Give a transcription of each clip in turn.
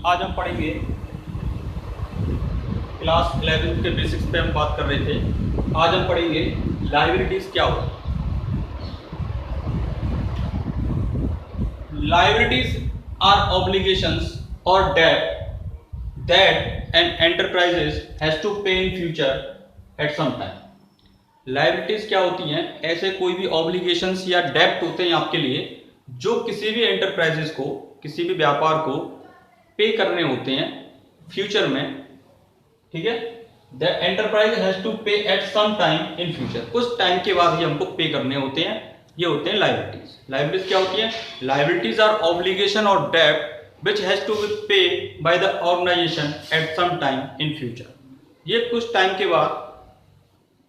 आज हम पढ़ेंगे क्लास 11 के बेसिक्स पे हम बात कर रहे थे। आज हम पढ़ेंगे लायबिलिटीज क्या होती है। लायबिलिटीज आर ऑब्लिगेशंस और debt that an enterprises has to pay in future at some time. Liabilities क्या होती हैं? ऐसे कोई भी ऑब्लिगेशंस या डेब्ट होते हैं आपके लिए जो किसी भी एंटरप्राइजेज को, किसी भी व्यापार को पे करने होते हैं फ्यूचर में। ठीक है, the enterprise has to pay at some time in future. कुछ टाइम के बाद ही हमको पे करने होते हैं, ये होते हैं लायबिलिटीज। लायबिलिटीज क्या होती है? लायबिलिटीज आर ऑब्लिगेशन और डेब्ट which has to be paid by the organization at some time in future। ये कुछ टाइम के बाद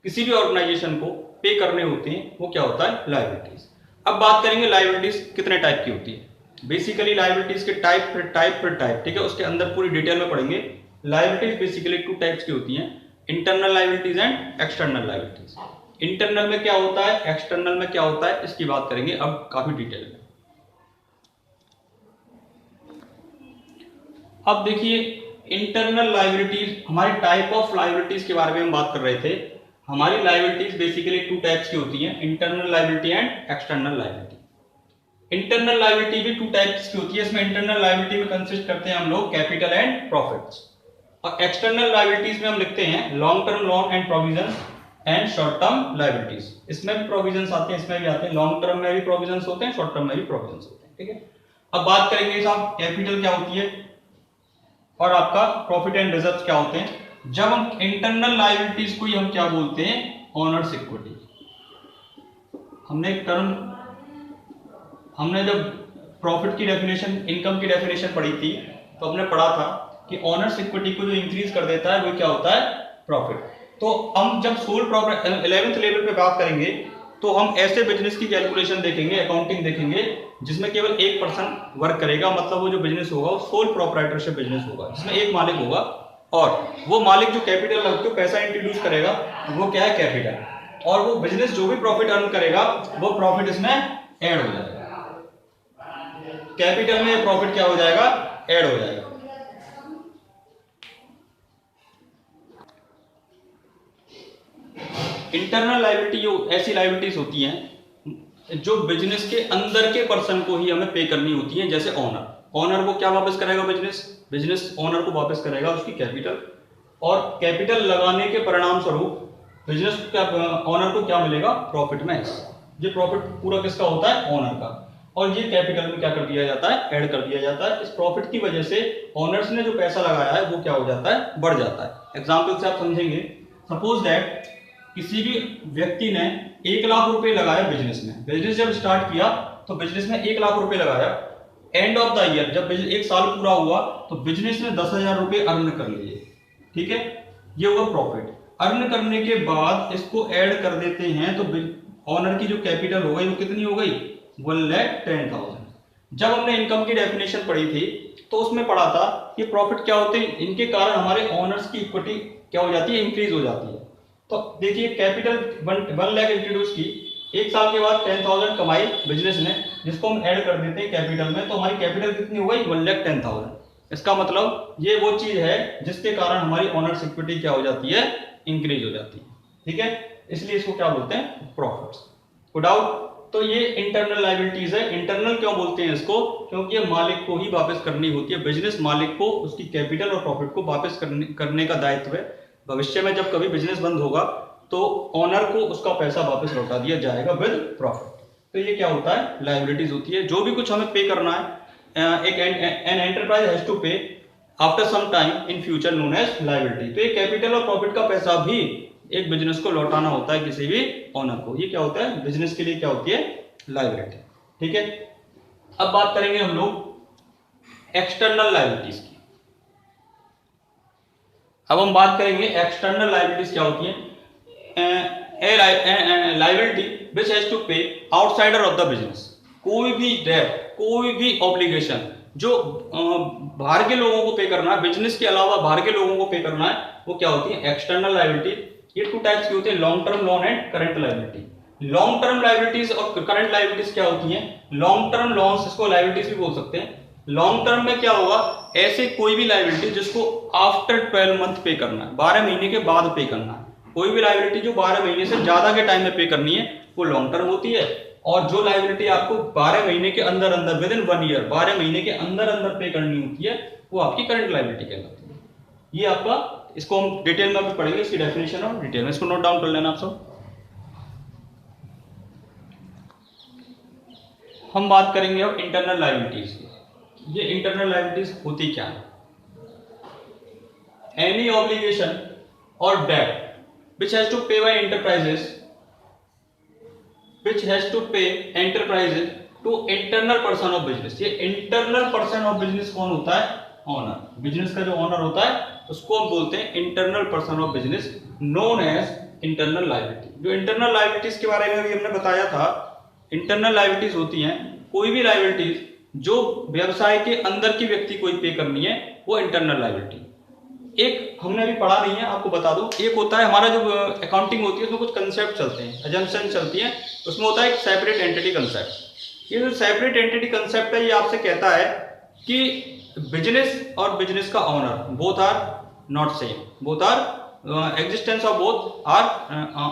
किसी भी ऑर्गेनाइजेशन को पे करने होते हैं, वो क्या होता है? लायबिलिटीज। अब बात करेंगे लायबिलिटीज कितने टाइप की होती है। बेसिकली लायबिलिटीज के टाइप फिर टाइप फिर टाइप, ठीक है, उसके अंदर पूरी डिटेल में पढ़ेंगे। लायबिलिटीज बेसिकली टू टाइप्स की होती हैं, internal liabilities and external liabilities. Internal में क्या होता है, एक्सटर्नल में क्या होता है, इसकी बात करेंगे अब काफी डिटेल में। अब देखिए, इंटरनल लायबिलिटीज, हमारी टाइप ऑफ लायबिलिटीज के बारे में हम बात कर रहे थे। हमारी लायबिलिटीज बेसिकली टू टाइप्स की होती हैं, internal liability and external liability. Internal liability भी टू टाइप्स की होती है। इसमें इंटरनल लायबिलिटी में कंसिस्ट करते हैं हम लोग कैपिटल एंड प्रॉफिट्स, और एक्सटर्नल लायबिलिटीज में हम लिखते हैं long term loan and provision and short term liabilities. इसमें भी प्रोविजन आते हैं, इसमें भी आते हैं। लॉन्ग टर्म में भी प्रोविजन होते हैं, शॉर्ट टर्म में भी प्रोविजन होते हैं। ठीक है, अब बात करेंगे साहब कैपिटल क्या होती है और आपका प्रॉफिट एंड रिजर्व्स क्या होते हैं। जब हम इंटरनल लायबिलिटीज को ही हम क्या बोलते हैं? Owners equity. हमने एक टर्म, हमने जब प्रॉफिट की डेफिनेशन, इनकम की डेफिनेशन पढ़ी थी, तो हमने पढ़ा था कि ओनर्स इक्विटी को जो इंक्रीज कर देता है वो क्या होता है? प्रॉफिट। तो हम जब सोल प्रॉफिट 11th लेवल पे बात करेंगे तो हम ऐसे बिजनेस की कैलकुलेशन देखेंगे, अकाउंटिंग देखेंगे जिसमें केवल एक पर्सन वर्क करेगा। मतलब वो जो बिजनेस होगा वो सोल प्रोप्राइटरशिप बिजनेस होगा, जिसमें एक मालिक होगा, और वो मालिक जो कैपिटल जो पैसा इंट्रोड्यूस करेगा वो क्या है? कैपिटल। और वो बिजनेस जो भी प्रॉफिट अर्न करेगा वो प्रॉफिट इसमें ऐड हो जाएगा। कैपिटल में प्रॉफिट क्या हो जाएगा? ऐड हो जाएगा। इंटरनल लायबिलिटी जो ऐसी लायबिलिटीज होती हैं जो बिजनेस के अंदर के पर्सन को ही हमें पे करनी होती है। जैसे ओनर वो क्या वापस करेगा? बिजनेस ओनर को वापस करेगा उसकी कैपिटल, और कैपिटल लगाने के परिणाम स्वरूप बिजनेस क्या, ओनर को क्या मिलेगा? प्रॉफिट में हिस्सा। ये प्रॉफिट पूरा किसका होता है? ओनर का। और ये कैपिटल में क्या कर दिया जाता है? ऐड कर दिया जाता है। इस प्रॉफिट की वजह से ओनर्स ने जो पैसा लगाया है वो क्या हो जाता है? बढ़ जाता है। एग्जाम्पल से आप समझेंगे, सपोज दैट किसी भी व्यक्ति ने 1 लाख रुपए लगाया बिजनेस में। बिजनेस जब स्टार्ट किया तो बिजनेस में 1 लाख रुपए लगाया। एंड ऑफ द ईयर जब एक साल पूरा हुआ तो बिजनेस ने 10,000 रुपए अर्न कर लिए। ठीक है, ये हुआ प्रॉफिट। अर्न करने के बाद इसको ऐड कर देते हैं तो ऑनर की जो कैपिटल हो गई वो कितनी हो गई? 1,10,000। जब हमने इनकम की डेफिनेशन पढ़ी थी तो उसमें पढ़ा था कि प्रॉफिट क्या होते हैं, इनके कारण हमारे ऑनर्स की इक्विटी क्या हो जाती है? इंक्रीज हो जाती है। तो देखिए, कैपिटल 1 लाख इंट्रोड्यूस की, एक साल के बाद 10,000 कमाई बिजनेस ने, जिसको हम ऐड कर देते हैं कैपिटल में, तो हमारी कैपिटल कितनी हो गई? 1,10,000। इसका मतलब ये वो चीज है जिसके कारण हमारी ओनर्स इक्विटी क्या हो जाती है? इंक्रीज हो जाती है। ठीक है, इसलिए इसको क्या बोलते हैं? प्रॉफिट्स। को डाउट? तो ये इंटरनल लायबिलिटीज है। इंटरनल क्यों बोलते हैं इसको? क्योंकि ये मालिक को ही वापस करनी होती है। बिजनेस मालिक को उसकी कैपिटल और प्रॉफिट को वापस करने का दायित्व है। भविष्य में जब कभी बिजनेस बंद होगा तो ओनर को उसका पैसा वापस लौटा दिया जाएगा विद प्रॉफिट। तो ये क्या होता है? लायबिलिटीज होती है। जो भी कुछ हमें पे करना है, an enterprise has to pay after some time in future known as liability. तो ये कैपिटल और प्रॉफिट का पैसा भी एक बिजनेस को लौटाना होता है किसी भी ओनर को। ये क्या होता है? बिजनेस के लिए क्या होती है? लायबिलिटी। ठीक है, अब बात करेंगे हम लोग एक्सटर्नल लायबिलिटीज की। अब हम बात करेंगे एक्सटर्नल लायबिलिटीज क्या होती है। लायबिलिटी विच हैज टू पे आउटसाइडर ऑफ द बिजनेस। कोई भी डेब्ट, कोई भी ऑब्लिगेशन जो बाहर के लोगों को पे करना है, बिजनेस के अलावा बाहर के लोगों को पे करना है, वो क्या होती है? External liability. ये टू टाइप्स की होती है, long term loan and current liability. Long term liabilities और करंट लायबिलिटीज क्या होती हैं? लॉन्ग टर्म लोन्स, इसको लायबिलिटीज भी बोल सकते हैं। लॉन्ग टर्म में क्या होगा, ऐसे कोई भी लाइबिलिटी जिसको आफ्टर 12 मंथ पे करना है, 12 महीने के बाद पे करना है, कोई भी लाइबिलिटी जो 12 महीने से ज्यादा के टाइम में पे करनी है वो लॉन्ग टर्म होती है। और जो लाइबिलिटी आपको 12 महीने के अंदर अंदर विद इन 1 ईयर 12 महीने के अंदर अंदर पे करनी होती है वो आपकी करंट लाइबिलिटी कहलाती है। ये आपका, इसको हम डिटेल में भी पढ़ेंगे, इसकी डेफिनेशन और डिटेल में, इसको नोट डाउन कर लेना आप सब। हम बात करेंगे अब इंटरनल लाइबिलिटीज की। ये इंटरनल लाइबिलिटीज होती क्या है? एनी ऑब्लिगेशन और date which has to pay by enterprises which has to pay enterprises to internal person of business। ये इंटरनल पर्सन ऑफ बिजनेस कौन होता है? ऑनर। बिजनेस का जो ऑनर होता है उसको हम बोलते हैं internal person of business, known as internal liability. जो इंटरनल लाइबिलिटीज के बारे में भी हमने बताया था, इंटरनल लाइबिलिटीज होती हैं कोई भी लाइबिलिटीज जो व्यवसाय के अंदर की व्यक्ति को पे करनी है वो इंटरनल लाइबिलिटी। एक हमने अभी पढ़ा नहीं है, आपको बता दूं, एक होता है हमारा जो अकाउंटिंग होती है उसमें कुछ कंसेप्ट चलते हैं, अजम्पशन चलती है, उसमें होता है एक सेपरेट एंटिटी कंसेप्ट। ये जो सेपरेट एंटिटी कंसेप्ट है ये आपसे कहता है कि बिजनेस और बिजनेस का owner both are not same, both are existence of both are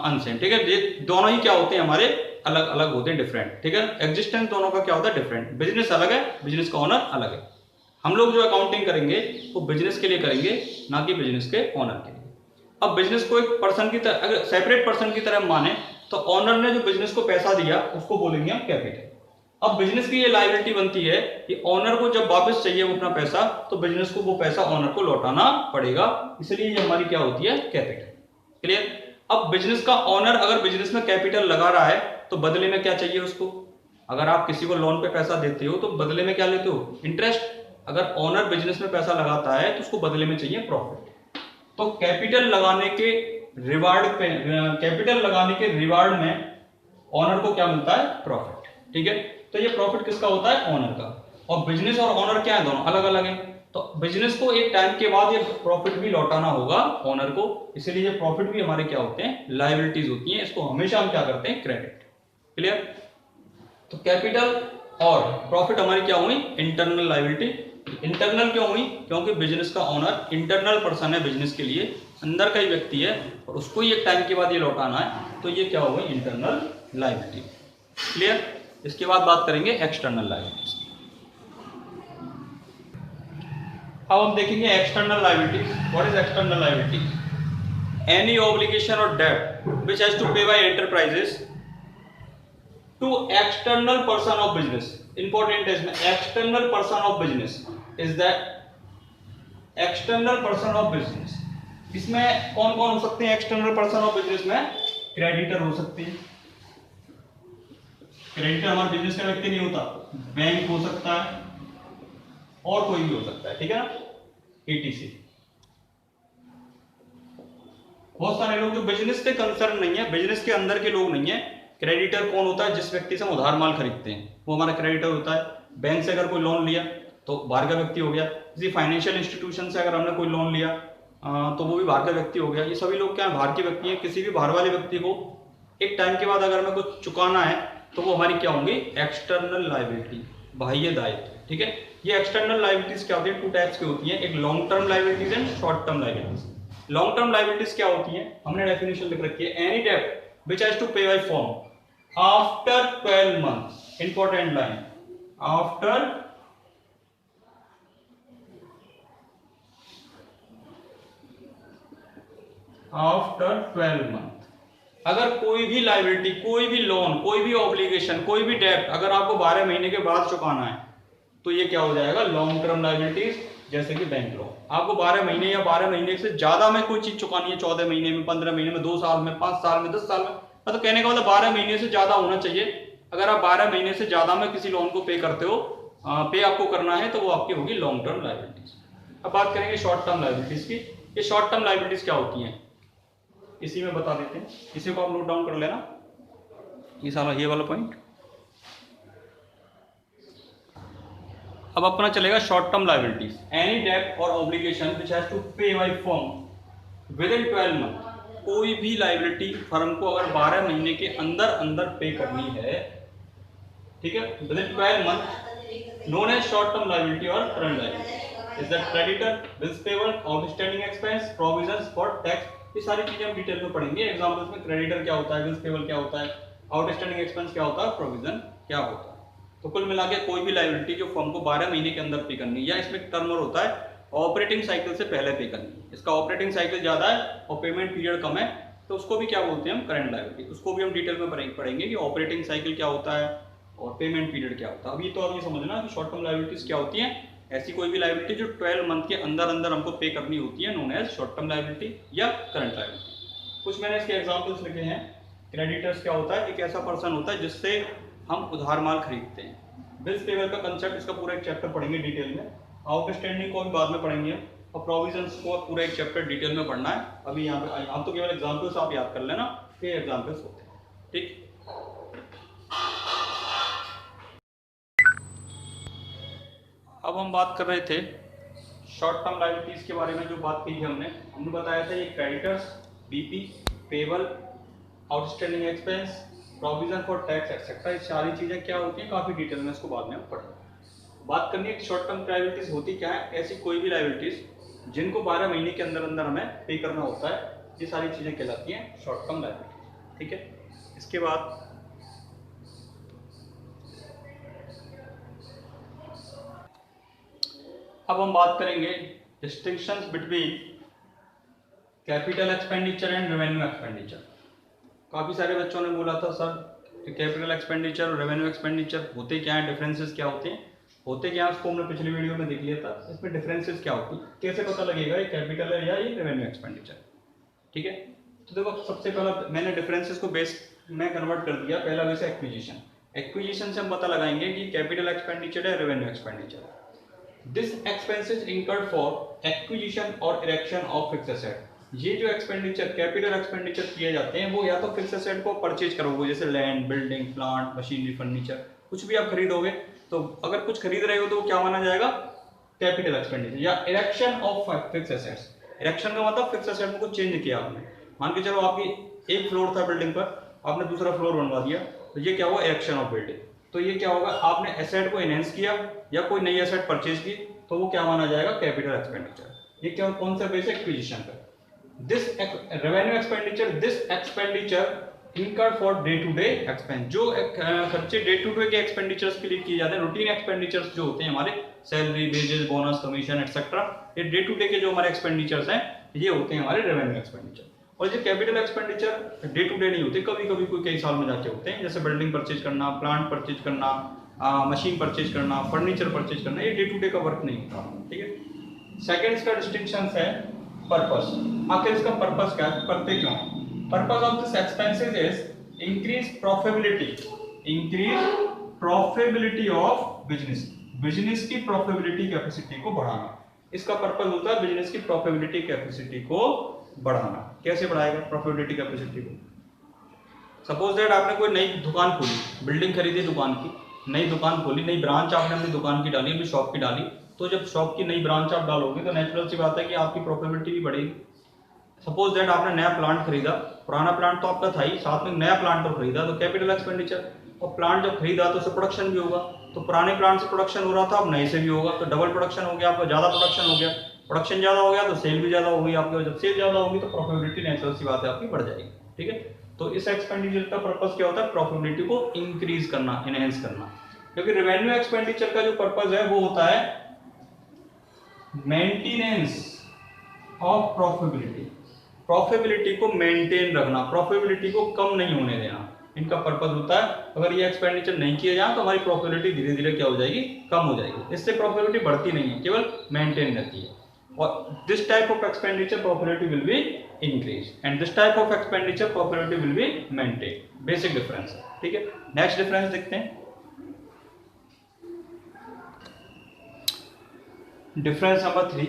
unsame. ठीक है, ये दोनों ही क्या होते हैं हमारे अलग अलग होते हैं, डिफरेंट। ठीक है, एग्जिस्टेंस दोनों का क्या होता है? डिफरेंट। बिजनेस अलग है, बिजनेस का ऑनर अलग है। हम लोग जो अकाउंटिंग करेंगे वो बिजनेस के लिए करेंगे, ना कि बिजनेस के ऑनर के लिए। अब बिजनेस को एक पर्सन की तरह, अगर सेपरेट पर्सन की तरह माने तो ऑनर ने जो बिजनेस को पैसा दिया उसको बोलेंगे हम कैपिटल। अब बिजनेस की ये लायबिलिटी बनती है कि ऑनर को जब वापस चाहिए वो अपना पैसा, तो बिजनेस को वो पैसा ऑनर को लौटाना पड़ेगा, इसलिए ये हमारी क्या होती है? कैपिटल। क्लियर? अब बिजनेस का ऑनर अगर बिजनेस में कैपिटल लगा रहा है तो बदले में क्या चाहिए उसको? अगर आप किसी को लोन पे पैसा देते हो तो बदले में क्या लेते हो? इंटरेस्ट। अगर ऑनर बिजनेस में पैसा लगाता है तो उसको बदले में चाहिए प्रॉफिट। तो कैपिटल लगाने के रिवार्ड में ऑनर को क्या मिलता है? प्रॉफिट। ठीक है, तो ये प्रॉफिट किसका होता है? ऑनर का। और बिजनेस और ऑनर क्या है? दोनों अलग अलग है। तो बिजनेस को एक टाइम के बाद ये प्रॉफिट भी लौटाना होगा ऑनर को, इसलिए ये प्रॉफिट भी हमारे क्या होते हैं? लायबिलिटीज होती हैं। इसको हमेशा हम क्या करते हैं? क्रेडिट। क्लियर? तो कैपिटल और प्रॉफिट हमारी क्या हुई? Internal liability. इंटरनल क्यों हुई? क्योंकि बिजनेस का ऑनर इंटरनल पर्सन है, बिजनेस के लिए अंदर का ही व्यक्ति है और उसको ही एक टाइम के बाद ये लौटाना है, तो ये क्या हो गई? Internal liability. क्लियर? इसके बाद बात करेंगे एक्सटर्नल लायबिलिटीज। अब हम देखेंगे external liabilities. What is external liability? Any obligation और debt which has to pay by enterprises to external person of business. Important है इसमें, external person of business is that external person of business. इसमें कौन कौन हो सकते हैं external person of business में? क्रेडिटर हो सकते हैं। क्रेडिटर हमारे बिजनेस का व्यक्ति नहीं होता, बैंक हो सकता है और कोई भी हो सकता है। ठीक है ना, ETC। बहुत सारे लोग जो बिजनेस से कंसर्न नहीं है, बिजनेस के अंदर के लोग नहीं है। क्रेडिटर कौन होता है? जिस व्यक्ति से हम उधार माल खरीदते हैं वो हमारा क्रेडिटर होता है। बैंक से अगर कोई लोन लिया तो बाहर का व्यक्ति हो गया। किसी फाइनेंशियल इंस्टीट्यूशन से अगर हमने कोई लोन लिया तो वो भी बाहर का व्यक्ति हो गया। ये सभी लोग क्या है? बाहर के व्यक्ति हैं। किसी भी बाहर वाले व्यक्ति को एक टाइम के बाद अगर हमें कुछ चुकाना है तो वो हमारी क्या होंगी? एक्सटर्नल लायबिलिटी, बाह्य दायित्व। ठीक है, ये एक्सटर्नल लायबिलिटीज क्या होती है? 2 टाइप्स की होती है, एक long term liabilities and short term liabilities. Long term liabilities क्या होती है? हमने डेफिनेशन लिख रखी है, any debt which has to pay by firm after 12 months। Important line, after 12 months। अगर कोई भी लायबिलिटी, कोई भी लोन, कोई भी ऑब्लिगेशन, कोई भी डेट अगर आपको 12 महीने के बाद चुकाना है तो ये क्या हो जाएगा? Long term liabilities. जैसे कि बैंक लोन, आपको 12 महीने या 12 महीने से ज्यादा में कोई चीज चुकानी है, 14 महीने में, 15 महीने में, 2 साल में, 5 साल में, 10 साल में, तो कहने का मतलब 12 महीने से ज्यादा होना चाहिए। अगर आप 12 महीने से ज्यादा में किसी लोन को पे करते हो, पे आपको करना है, तो वो आपकी होगी लॉन्ग टर्म लायबिलिटीज। अब बात करेंगे शॉर्ट टर्म लायबिलिटीज की। ये शॉर्ट टर्म लायबिलिटीज क्या होती हैं इसी में बता देते हैं, इसी को आप नोट डाउन कर लेना, ये वाला पॉइंट। अब अपना चलेगा short term liabilities. Any debt और obligation which has to pay by firm within 12 month. कोई भी लायबिलिटी फर्म को अगर 12 महीने के अंदर अंदर पे करनी है, ठीक है, with in 12 month, known as short term liability or current liability is the creditor, bills payable, outstanding expense, provisions for tax। ये सारी चीजें हम डिटेल में पढ़ेंगे। एग्जांपल्स में क्रेडिटर क्या होता है, बिल्स पेबल क्या होता है, आउटस्टैंडिंग एक्सपेंस क्या होता है, प्रोविजन क्या होता है। तो कुल मिला के कोई भी लायबिलिटी जो फर्म को 12 महीने के अंदर पे करनी है, या इसमें टर्नओवर होता है ऑपरेटिंग साइकिल से पहले पे करनी है, इसका ऑपरेटिंग साइकिल ज्यादा है और पेमेंट पीरियड कम है, तो उसको भी क्या बोलते हैं हम, करंट लायबिलिटी। उसको भी हम डिटेल में पढ़ेंगे कि ऑपरेटिंग साइकिल क्या होता है और पेमेंट पीरियड क्या होता है। अभी तो आप ये समझना कि शॉर्ट टर्म लायबिलिटीज क्या होती हैं। ऐसी कोई भी लायबिलिटी जो 12 मंथ के अंदर अंदर हमको पे करनी होती है, known as short term liability या करंट लायबिलिटी। कुछ मैंने इसके एग्जांपल्स लिखे हैं। क्रेडिटर्स क्या होता है, एक ऐसा पर्सन होता है जिससे हम उधार माल खरीदते हैं। बिल्स पेबल का कंसेप्ट, इसका पूरा एक चैप्टर पढ़ेंगे डिटेल में। आउटस्टैंडिंग को भी बाद में पढ़ेंगे, और प्रोविजंस को पूरा एक चैप्टर डिटेल में पढ़ना है। अभी यहाँ पे हम तो केवल एग्जांपल्स आप याद कर लेना, ये एग्जांपल्स होते हैं, ठीक। अब हम बात कर रहे थे शॉर्ट टर्म लायबिलिटीज के बारे में। जो बात की हमने बताया था ये creditors, BP, payable, outstanding expense, provision for tax etcetera, ये सारी चीजें क्या होती हैं, काफी डिटेल में इसको बाद में हम पढ़ेंगे। बात करनी है शॉर्ट टर्म लायबिलिटीज होती क्या है। ऐसी कोई भी लायबिलिटीज जिनको 12 महीने के अंदर अंदर हमें पे करना होता है, ये सारी चीजें कहलाती हैं शॉर्ट टर्म लायबिलिटीज, ठीक है। इसके बाद अब हम बात करेंगे distinctions between capital expenditure and revenue expenditure. काफी सारे बच्चों ने बोला था सर कि कैपिटल एक्सपेंडिचर और रेवेन्यू एक्सपेंडिचर होते क्या हैं, डिफरेंसेस क्या होते हैं, होते क्या है, उसको हमने पिछले वीडियो में देख लिया था। इसमें डिफरेंसेस क्या होती है, कैसे पता लगेगा ये कैपिटल है या ये रेवेन्यू एक्सपेंडिचर, ठीक है। तो देखो, सबसे पहला मैंने डिफरेंसेस को बेस में कन्वर्ट कर दिया। पहला बेस है एक्विजिशन। एक्विजिशन से हम पता लगाएंगे कि कैपिटल एक्सपेंडिचर है, revenue expenditure. This expenses incurred for acquisition or erection of fixed asset। ये जो एक्सपेंडिचर, कैपिटल एक्सपेंडिचर किए जाते हैं, वो या तो फिक्स एसेट को परचेज करोगे, जैसे land, building, plant, machinery, furniture, कुछ भी आप खरीदोगे, तो अगर कुछ खरीद रहे हो तो वो क्या माना जाएगा, कैपिटल एक्सपेंडिचर। या erection of fix assets. Erection का मतलब फिक्स एसेट में कुछ चेंज किया आपने। मान के चलो आपकी एक फ्लोर था बिल्डिंग पर, आपने दूसरा फ्लोर बनवा दिया, तो ये क्या हुआ, इरेक्शन ऑफ बिल्डिंग। तो ये क्या होगा, आपने एसेट को एनहेंस किया या कोई नई एसेट परचेज की, तो वो क्या माना जाएगा, कैपिटल एक्सपेंडिचर। ये क्या, कौन सा बेस, एक्विजिशन का। This revenue expenditure, this expenditure incurred for day to day expense. जो खर्चे डे टू डे के एक्सपेंडिचर्स के लिए किए जाते हैं, रूटीन एक्सपेंडिचर्स जो होते हैं हमारे, salary, wages, bonus, commission etcetera, ये डे टू डे के जो हमारे एक्सपेंडिचर्स हैं, ये होते हैं हमारे रेवेन्यू एक्सपेंडिचर। और ये capital expenditure day to day नहीं होते, कभी कभी कोई कई साल में जाके होते हैं, जैसे बिल्डिंग परचेज करना, प्लांट परचेज करना, मशीन परचेज करना, फर्नीचर परचेज करना, ये डे टू डे का वर्क नहीं होता, ठीक है। सेकंड इसका डिस्टिंक्शन है पर्पस। आखिर इसका पर्पस क्या है, करते क्यों है। Purpose of this expenses is increase profitability, increase profitability of business, business की प्रॉफिटेबिलिटी कैपेसिटी को बढ़ाना। इसका पर्पस होता है बिजनेस की प्रॉफिटेबिलिटी कैपेसिटी को बढ़ाना। कैसे बढ़ाएगा प्रॉफिटेबिलिटी कैपेसिटी को, सपोज दैट आपने कोई नई दुकान खोली, बिल्डिंग खरीदी, दुकान की नई दुकान खोली, नई ब्रांच आपने अपनी दुकान की डाली, अपनी शॉप की डाली, तो जब शॉप की नई ब्रांच आप डालोगे तो नेचुरल सी बात है कि आपकी प्रॉफिटेबिलिटी भी बढ़ेगी। सपोज दैट आपने नया प्लांट खरीदा, पुराना प्लांट तो आपका था ही, साथ में नया प्लांट तो खरीदा, तो कैपिटल एक्सपेंडिचर। और प्लांट जब खरीदा तो उससे प्रोडक्शन भी होगा, तो पुराने प्लांट से प्रोडक्शन हो रहा था, अब नए से भी होगा, तो डबल प्रोडक्शन हो गया, आपका ज्यादा प्रोडक्शन हो गया, प्रोडक्शन ज्यादा हो गया तो सेल भी ज्यादा होगी आपकी, जब सेल ज्यादा होगी तो प्रॉफिटेबिलिटी नेचुरल सी बात है आपकी बढ़ जाएगी, ठीक है। तो इस एक्सपेंडिचर का पर्पस क्या होता है, प्रॉफिटेबिलिटी को इंक्रीज करना, एनहेंस करना। क्योंकि रेवेन्यू एक्सपेंडिचर का जो पर्पस है वो होता है मेंटेनेंस ऑफ प्रॉफिटेबिलिटी, प्रॉफिटेबिलिटी को मेंटेन रखना, प्रॉफिटेबिलिटी को कम नहीं होने देना, इनका पर्पस होता है। अगर ये एक्सपेंडिचर नहीं किए जाए तो हमारी प्रॉफिटेबिलिटी धीरे धीरे क्या हो जाएगी, कम हो जाएगी। इससे प्रॉफिटेबिलिटी बढ़ती नहीं है, केवल मेंटेन रहती है। और this type of expenditure profitability will be increase and this type of expenditure profitability will be maintain. Basic difference है, ठीक है। नेक्स्ट डिफरेंस देखते हैं, difference number 3।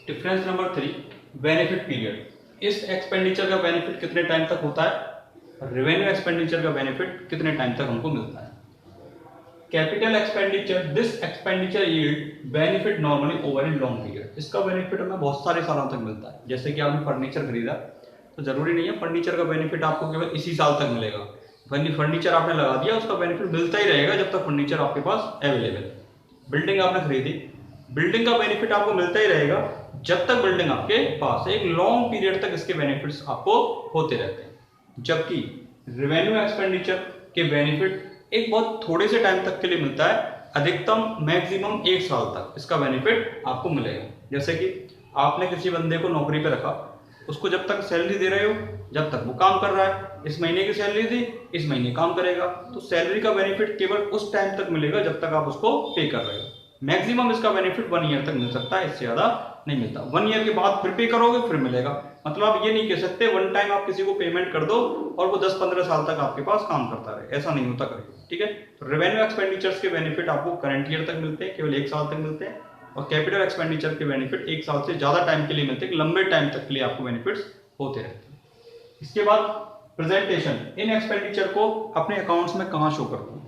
Difference number 3, benefit period, इस एक्सपेंडिचर का बेनिफिट कितने टाइम तक होता है, रेवेन्यू एक्सपेंडिचर का बेनिफिट कितने टाइम तक हमको मिलता है। Capital expenditure, this expenditure yield benefit normally over a long period, इसका बेनिफिट हमें बहुत सारे सालों तक मिलता है। जैसे कि आपने फर्नीचर खरीदा तो जरूरी नहीं है फर्नीचर का बेनिफिट आपको केवल इसी साल तक मिलेगा, फर्नीचर आपने लगा दिया उसका बेनिफिट मिलता ही रहेगा जब तक फर्नीचर आपके पास अवेलेबल है। बिल्डिंग आपने खरीदी, बिल्डिंग का बेनिफिट आपको मिलता ही रहेगा जब तक बिल्डिंग आपके पास है, एक लॉन्ग पीरियड तक इसके बेनिफिट्स आपको होते रहते हैं। जबकि रेवेन्यू एक्सपेंडिचर के बेनिफिट एक बहुत थोड़े से टाइम तक के लिए मिलता है, अधिकतम मैक्सिमम 1 साल तक इसका बेनिफिट आपको मिलेगा। जैसे कि आपने किसी बंदे को नौकरी पे रखा, उसको जब तक सैलरी दे रहे हो जब तक वो काम कर रहा है, इस महीने की सैलरी दी इस महीने काम करेगा, तो सैलरी का बेनिफिट केवल उस टाइम तक मिलेगा जब तक आप उसको पे कर रहे हो। मैक्सिमम इसका बेनिफिट 1 ईयर तक मिल सकता है, इससे ज्यादा नहीं मिलता। 1 ईयर के बाद फिर पे करोगे फिर मिलेगा, मतलब आप ये नहीं कह सकते वन टाइम आप किसी को पेमेंट कर दो और वो 10-15 साल तक आपके पास काम करता रहे, ऐसा नहीं होता कभी। ठीक है, तो रेवेन्यू एक्सपेंडिचर्स के बेनिफिट आपको करंट ईयर तक मिलते हैं, केवल 1 साल तक मिलते हैं, और कैपिटल एक्सपेंडिचर के बेनिफिट 1 साल से ज्यादा टाइम के लिए मिलते हैं, लंबे टाइम तक के लिए आपको बेनिफिट्स होते रहते हैं। इसके बाद प्रेजेंटेशन, इन एक्सपेंडिचर को अपने अकाउंट्स में कहां शो करते हैं।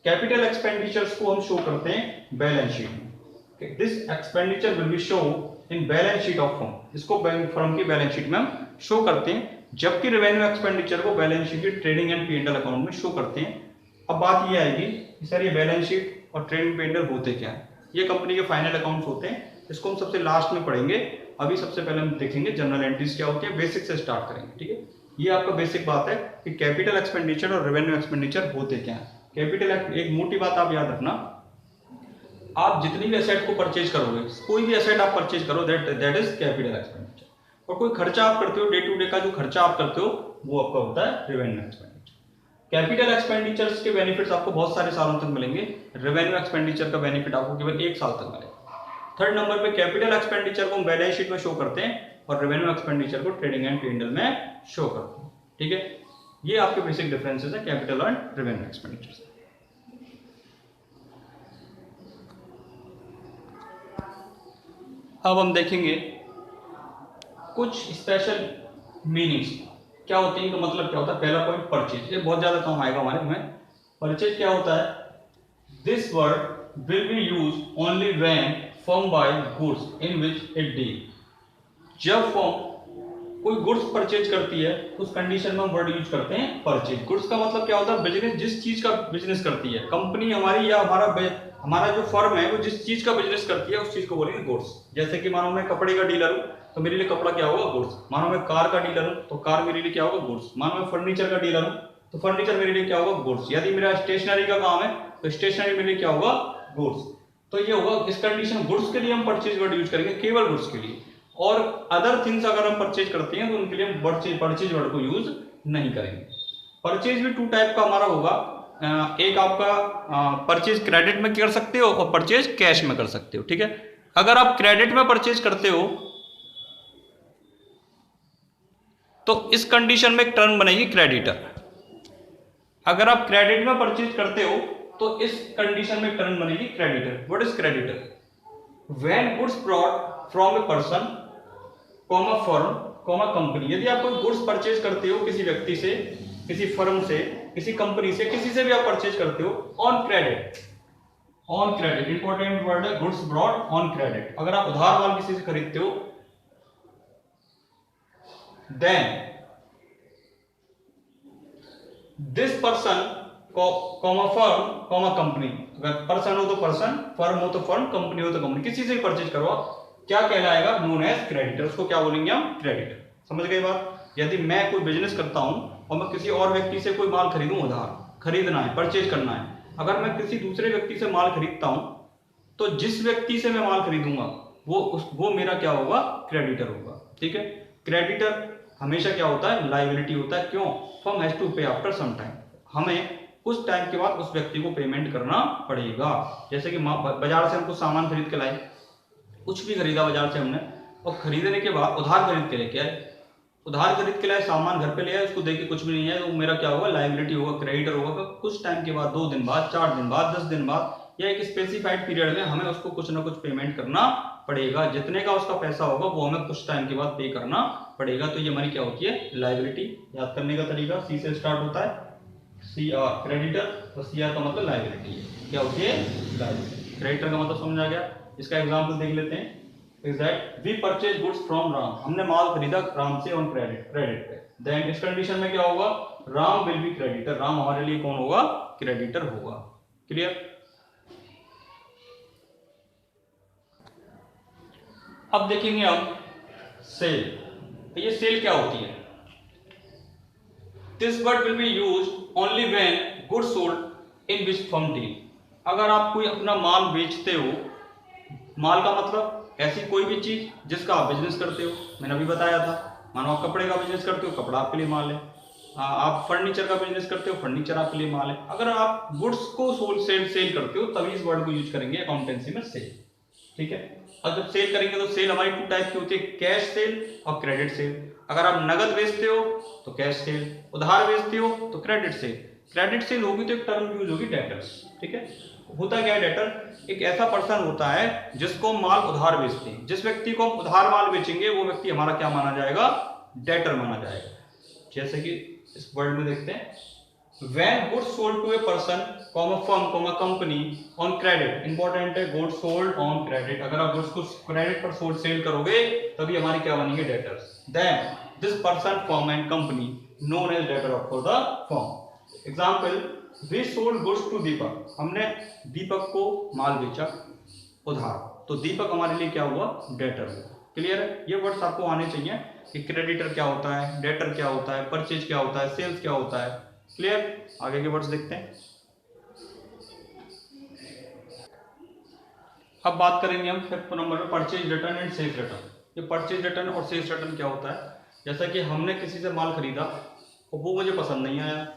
कैपिटल एक्सपेंडिचर्स को हम शो करते हैं बैलेंस शीट में। This expenditure will be show in balance sheet of firm, इसको फर्म की बैलेंस शीट में हम शो करते हैं, जबकि रेवेन्यू एक्सपेंडिचर को बैलेंस शीट की ट्रेडिंग एंड P&L अकाउंट में शो करते हैं। अब बात ये आएगी कि सर ये बैलेंस शीट और ट्रेडिंग P&L होते क्या है। ये कंपनी के फाइनल अकाउंट्स होते हैं, इसको हम सबसे लास्ट में पढ़ेंगे, अभी सबसे पहले हम देखेंगे जनरल एंट्रीज क्या होती है, बेसिक से स्टार्ट करेंगे। ठीक है, ये आपका बेसिक बात है कि कैपिटल एक्सपेंडिचर और रेवेन्यू एक्सपेंडिचर होते क्या है। कैपिटल, एक मोटी बात आप याद रखना, आप जितनी भी एसेट को परचेज करोगे, कोई भी एसेट आप परचेज करो, दैट इज कैपिटल एक्सपेंडिचर, और कोई खर्चा आप करते हो, डे टू डे का जो खर्चा आप करते हो वो आपका होता है रेवेन्यू एक्सपेंडिचर। कैपिटल एक्सपेंडिचर्स के बेनिफिट्स आपको बहुत सारे सालों तक मिलेंगे, रेवेन्यू एक्सपेंडिचर का बेनिफिट आपको केवल 1 साल तक मिलेगा। थर्ड नंबर पे कैपिटल एक्सपेंडिचर को हम बैलेंस शीट में शो करते हैं और रेवेन्यू एक्सपेंडिचर को ट्रेडिंग एंड P&L में शो करते हैं। ठीक है, ये आपके बेसिक डिफरेंसेस है कैपिटल एंड रेवेन्यू एक्सपेंडिचर। अब हम देखेंगे कुछ स्पेशल मीनिंग्स क्या होती है, तो मतलब क्या होता है। पहला पॉइंट परचेज, ये बहुत ज्यादा काम आएगा हमारे में। परचेज क्या होता है, this word will be use only when firm bye goods in which it deal. जब फर्म कोई गुड्स परचेज करती है उस कंडीशन में हम वर्ड यूज करते हैं परचेज। गुड्स का मतलब क्या होता है, बिजनेस, जिस चीज का बिजनेस करती है कंपनी हमारी या हमारा जो फर्म है वो जिस चीज का बिजनेस करती है उस चीज को बोलेंगे गुड्स। जैसे कि मानो मैं कपड़े का डीलर हूं तो मेरे लिए कपड़ा क्या होगा, गुड्स। मानो मैं कार का डीलर हूं तो कार मेरे लिए क्या होगा, गुड्स। मानो मैं फर्नीचर का डीलर हूं तो फर्नीचर मेरे लिए क्या होगा, गुड्स। यदि मेरा स्टेशनरी का काम है तो स्टेशनरी मेरे लिए क्या होगा, गुड्स। तो ये होगा इस कंडीशन, गुड्स के लिए हम परचेज वर्ड यूज करेंगे, केवल गुड्स के लिए। और अदर थिंग्स अगर हम परचेज करते हैं तो उनके लिए हम परचेज वर्ड को यूज नहीं करेंगे। परचेज भी 2 टाइप का हमारा होगा, एक आपका परचेज क्रेडिट में कर सकते हो और परचेज कैश में कर सकते हो। ठीक है, अगर आप क्रेडिट में परचेज करते हो तो इस कंडीशन में एक टर्म बनेगी क्रेडिटर। अगर आप क्रेडिट में परचेज करते हो तो इस कंडीशन में टर्म बनेगी creditor. What is creditor, when goods brought from a person comma firm comma company. यदि आप कोई गुड्स परचेज करते हो किसी व्यक्ति से, किसी फर्म से, किसी कंपनी से, किसी से भी आप परचेज करते हो on credit, on credit important word है, गुड्स ब्रॉट ऑन क्रेडिट। अगर आप उधार माल किसी से खरीदते हो then this person comma firm comma company, अगर पर्सन हो तो पर्सन, फर्म हो तो फर्म, कंपनी हो तो कंपनी, किसी से भी परचेज करो क्या कहलाएगा, नोन एज क्रेडिटर। उसको क्या बोलेंगे हम, क्रेडिटर। समझ गए बात। यदि मैं कोई बिजनेस करता हूं और मैं किसी और व्यक्ति से कोई माल खरीदूं, उधार खरीदना है, परचेज करना है, अगर मैं किसी दूसरे व्यक्ति से माल खरीदता हूं तो जिस व्यक्ति से मैं माल खरीदूंगा वो मेरा क्या होगा, क्रेडिटर होगा। ठीक है, क्रेडिटर हमेशा क्या होता है, लायबिलिटी होता है। क्यों, firm has to pay after some time, हमें कुछ टाइम के बाद उस व्यक्ति को पेमेंट करना पड़ेगा। जैसे कि बाजार से हम कुछ सामान खरीद के लाए, कुछ भी खरीदा बाजार से हमने, और खरीदने के बाद उधार खरीद के लेके आए, उधार खरीद के लाए, सामान घर पे ले आए, उसको देख के कुछ भी नहीं है, तो मेरा क्या होगा, लायबिलिटी होगा, क्रेडिटर होगा। कुछ टाइम के बाद, 2 दिन बाद, 4 दिन बाद, 10 दिन बाद या एक स्पेसिफाइड पीरियड में हमें उसको कुछ ना कुछ पेमेंट करना पड़ेगा, जितने का उसका पैसा होगा वो हमें कुछ टाइम के बाद पे करना पड़ेगा। तो ये हमारी क्या होती है, लायबिलिटी। याद करने का तरीका सी से स्टार्ट होता है, सी आर क्रेडिटर, और सी आर का मतलब लायबिलिटी है। क्या होती है, लायबिलिटी। क्रेडिटर का मतलब समझ आ गया। इसका एग्जाम्पल देख लेते हैं। Is that we purchase goods from Ram, हमने माल खरीदा राम से ऑन क्रेडिट पे। देन इस कंडीशन में क्या होगा, Ram will be creditor, Ram हमारे लिए कौन होगा, क्रेडिटर होगा। क्लियर। अब देखेंगे हम सेल। ये सेल क्या होती है। This word will be used only when goods sold in which firm deal. अगर आप कोई अपना माल बेचते हो, माल का मतलब ऐसी कोई भी चीज जिसका आप बिजनेस करते हो, मैंने अभी बताया था। मानो आप कपड़े का बिजनेस करते हो, कपड़ा आपके लिए माल है। आप फर्नीचर का बिजनेस करते हो, फर्नीचर आपके लिए माल है। अगर आप गुड्स को सेल करते हो तभी इस वर्ड को यूज करेंगे अकाउंटेंसी में, सेल। ठीक है। और जब सेल करेंगे तो सेल हमारी 2 टाइप की होती है, कैश सेल और क्रेडिट सेल। अगर आप नगद बेचते हो तो कैश सेल, उधार बेचते हो तो क्रेडिट सेल। क्रेडिट सेल होगी तो एक टर्म यूज होगी डेटर्स। ठीक है। होता क्या है डेटर, एक ऐसा पर्सन होता है जिसको माल उधार बेचते हैं। जिस व्यक्ति को हम उधार माल बेचेंगे वो व्यक्ति हमारा क्या माना जाएगा, डेटर माना जाएगा। जैसे कि इस वर्ड में देखते हैं, when goods sold to a person, firm, company on credit। Important है, goods sold on credit। अगर आप गुड्स को क्रेडिट पर सोल्ड सेल करोगे तभी हमारी क्या बनेंगे, debtors. then this person, firm and company known as debtor for the firm। Example, we sold goods to दीपक, हमने दीपक को माल बेचा उधार, तो दीपक हमारे लिए क्या हुआ, डेटर हुआ। क्लियर है। ये वर्ड्स आपको आने चाहिए कि क्रेडिटर क्या होता है, डेटर क्या होता है, परचेज क्या होता है, सेल्स क्या होता है। क्लियर। आगे के वर्ड्स देखते हैं। अब बात करेंगे हम 5th नंबर में, purchase return and sales return. ये परचेज रिटर्न और सेल्स रिटर्न क्या होता है, जैसा कि हमने किसी से माल खरीदा और वो मुझे पसंद नहीं आया,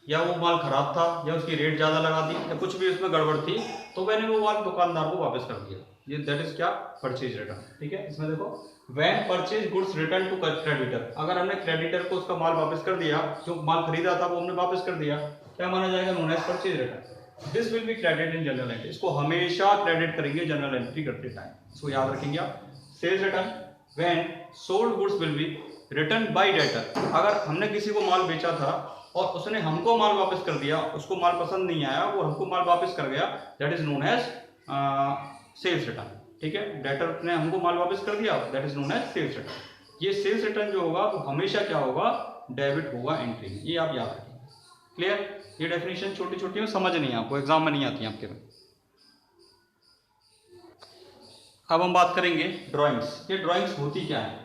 या वो माल खराब था, या उसकी रेट ज़्यादा लगा दी, या कुछ भी उसमें गड़बड़ थी, तो मैंने वो माल दुकानदार को वापस कर दिया। ये दैट इज क्या, परचेज रिटर्न। ठीक है। इसमें देखो, when purchase goods return to creditor, अगर हमने क्रेडिटर को उसका माल वापस कर दिया, जो माल खरीदा था वो हमने वापस कर दिया, क्या माना जाएगा, known as purchase return. This will be credit in journal entry, इसको हमेशा क्रेडिट करेंगे जनरल एंट्री करते टाइम, इसको याद रखेंगे आप। Sales return, when sold goods will be return by debtor, अगर हमने किसी को माल बेचा था और उसने हमको माल वापस कर दिया, उसको माल पसंद नहीं आया, वो हमको माल वापस कर गया, that is known as sales return. ठीक है। डेटर ने हमको माल वापस कर दिया, that is known as sales return. ये सेल्स रिटर्न जो होगा वो हमेशा क्या होगा, डेबिट होगा एंट्री में, ये आप याद रखेंगे। क्लियर। ये डेफिनेशन छोटी छोटी में समझ नहीं है आपको, एग्जाम में नहीं आती है आपके में। अब हम बात करेंगे ड्राइंग्स। ये ड्राइंग्स होती क्या है,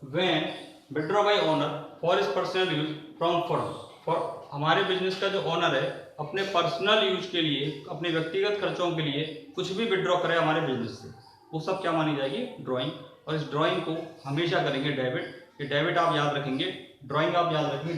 when withdraw bye owner for his personal use from firm, for हमारे बिजनेस का जो ओनर है अपने पर्सनल यूज के लिए, अपने व्यक्तिगत खर्चों के लिए कुछ भी विड्रॉ करे हमारे बिजनेस से, वो सब क्या मानी जाएगी, ड्राइंग। और इस ड्राइंग को हमेशा करेंगे डेबिट। ये डेबिट आप याद रखेंगे, ड्राइंग आप याद रखेंगे।